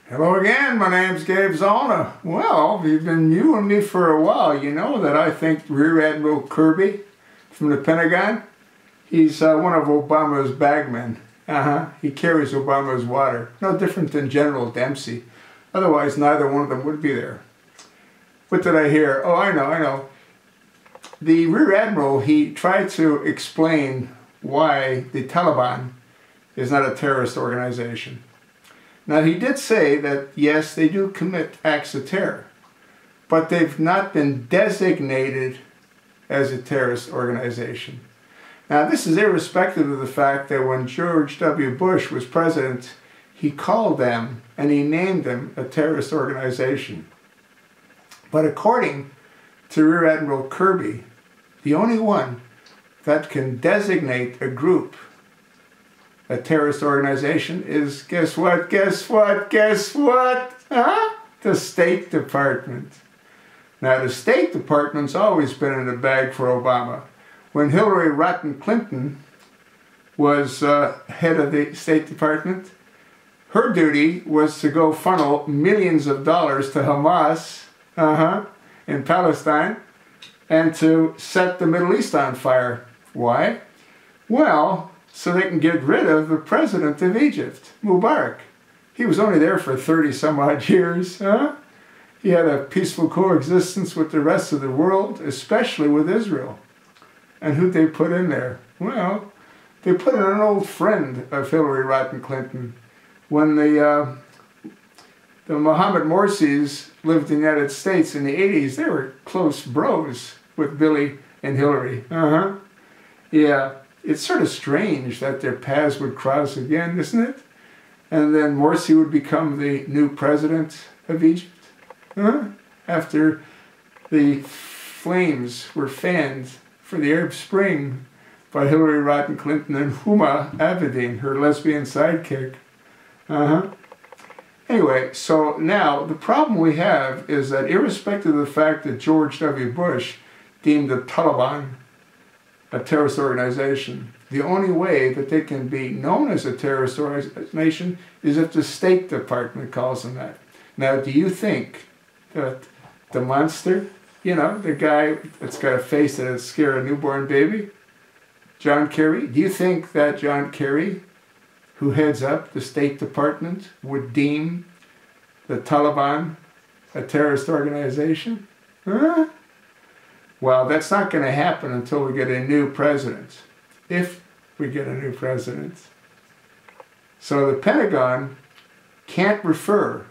Hello again, my name's Gabe Zolna. Well, you've been viewing me for a while. You know that I think Rear Admiral Kirby from the Pentagon, he's one of Obama's bagmen. He carries Obama's water. No different than General Dempsey. Otherwise, neither one of them would be there. What did I hear? Oh, I know. The Rear Admiral, he tried to explain why the Taliban is not a terrorist organization. Now, he did say that, yes, they do commit acts of terror, but they've not been designated as a terrorist organization. Now, this is irrespective of the fact that when George W. Bush was president, he called them and he named them a terrorist organization. But according to Rear Admiral Kirby, the only one that can designate a group a terrorist organization is, guess what? The State Department. Now, the State Department's always been in the bag for Obama. When Hillary Rotten Clinton was head of the State Department, her duty was to go funnel millions of dollars to Hamas in Palestine and to set the Middle East on fire. Why? Well, so they can get rid of the president of Egypt, Mubarak. He was only there for 30 some odd years. He had a peaceful coexistence with the rest of the world, especially with Israel. And who'd they put in there? Well, they put in an old friend of Hillary Rotten Clinton. When the Mohammed Morsis lived in the United States in the 80s, they were close bros with Billy and Hillary. Yeah. It's sort of strange that their paths would cross again, isn't it? And then Morsi would become the new president of Egypt. After the flames were fanned for the Arab Spring by Hillary Rotten Clinton and Huma Abedin, her lesbian sidekick. Anyway, so now the problem we have is that irrespective of the fact that George W. Bush deemed the Taliban a terrorist organization, the only way that they can be known as a terrorist organization is if the State Department calls them that. Now, do you think that the monster, you know, the guy that's got a face that'd scare a newborn baby, John Kerry, do you think that John Kerry, who heads up the State Department, would deem the Taliban a terrorist organization? Well, that's not going to happen until we get a new president, if we get a new president. So the Pentagon can't refer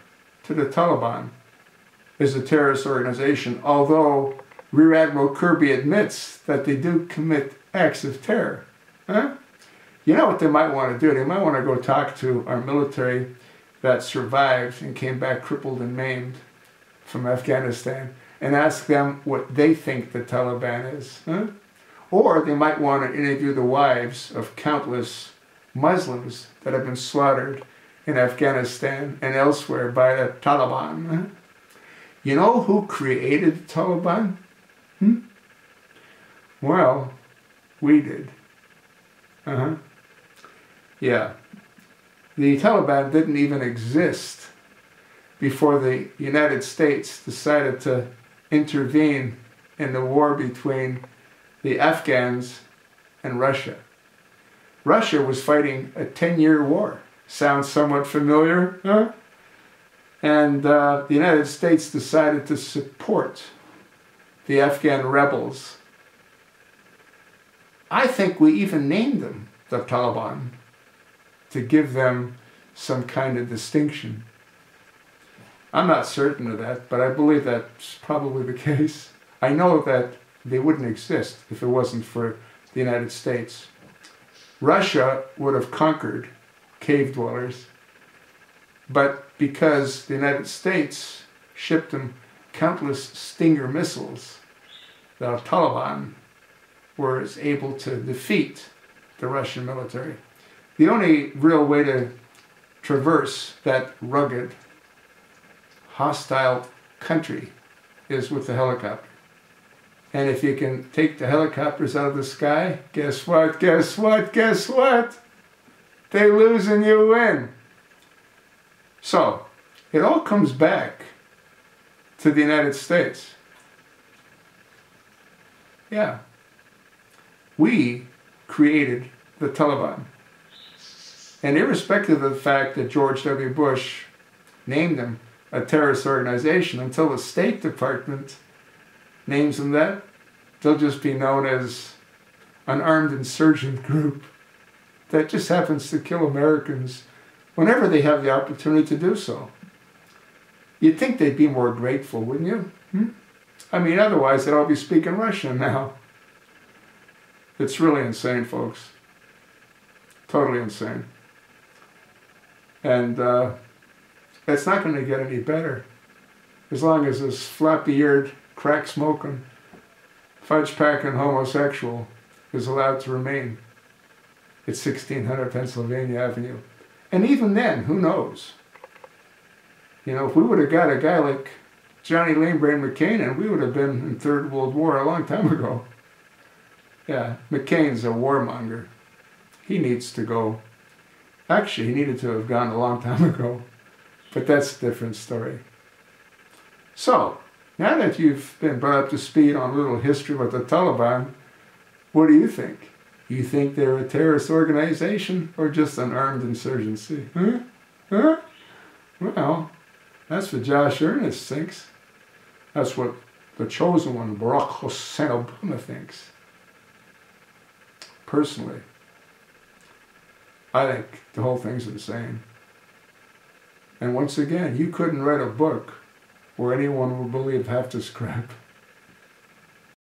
to the Taliban as a terrorist organization, although Rear Admiral Kirby admits that they do commit acts of terror. You know what they might want to do? They might want to go talk to our military that survived and came back crippled and maimed from Afghanistan and ask them what they think the Taliban is. Or they might want to interview the wives of countless Muslims that have been slaughtered in Afghanistan and elsewhere by the Taliban. You know who created the Taliban? Well, we did. Yeah. The Taliban didn't even exist before the United States decided to intervene in the war between the Afghans and Russia. Russia was fighting a 10-year war. Sounds somewhat familiar, And the United States decided to support the Afghan rebels. I think we even named them the Taliban to give them some kind of distinction. I'm not certain of that, but I believe that's probably the case. I know that they wouldn't exist if it wasn't for the United States. Russia would have conquered cave dwellers, but because the United States shipped them countless Stinger missiles, the Taliban was able to defeat the Russian military. The only real way to traverse that rugged, hostile country is with the helicopter. And if you can take the helicopters out of the sky, guess what? They lose and you win. So, It all comes back to the United States. Yeah. We created the Taliban. And irrespective of the fact that George W. Bush named them a terrorist organization, until the State Department names them that, they'll just be known as an armed insurgent group that just happens to kill Americans whenever they have the opportunity to do so. You'd think they'd be more grateful, wouldn't you? I mean, otherwise they'd all be speaking Russian now. It's really insane, folks. Totally insane. And it's not going to get any better as long as this floppy-eared, crack-smoking, fudge-packing homosexual is allowed to remain at 1600 Pennsylvania Avenue. And even then, who knows? You know, if we would have got a guy like Johnny Lanebrain McCain, and we would have been in Third World War a long time ago. Yeah, McCain's a warmonger. He needs to go. Actually, he needed to have gone a long time ago. But that's a different story. So, now that you've been brought up to speed on a little history with the Taliban, what do you think? You think they're a terrorist organization or just an armed insurgency? Huh? Well, that's what Josh Earnest thinks. That's what the chosen one, Barack Hussein Obama, thinks. Personally, I think the whole thing's insane. And once again, you couldn't write a book where anyone would believe half this crap.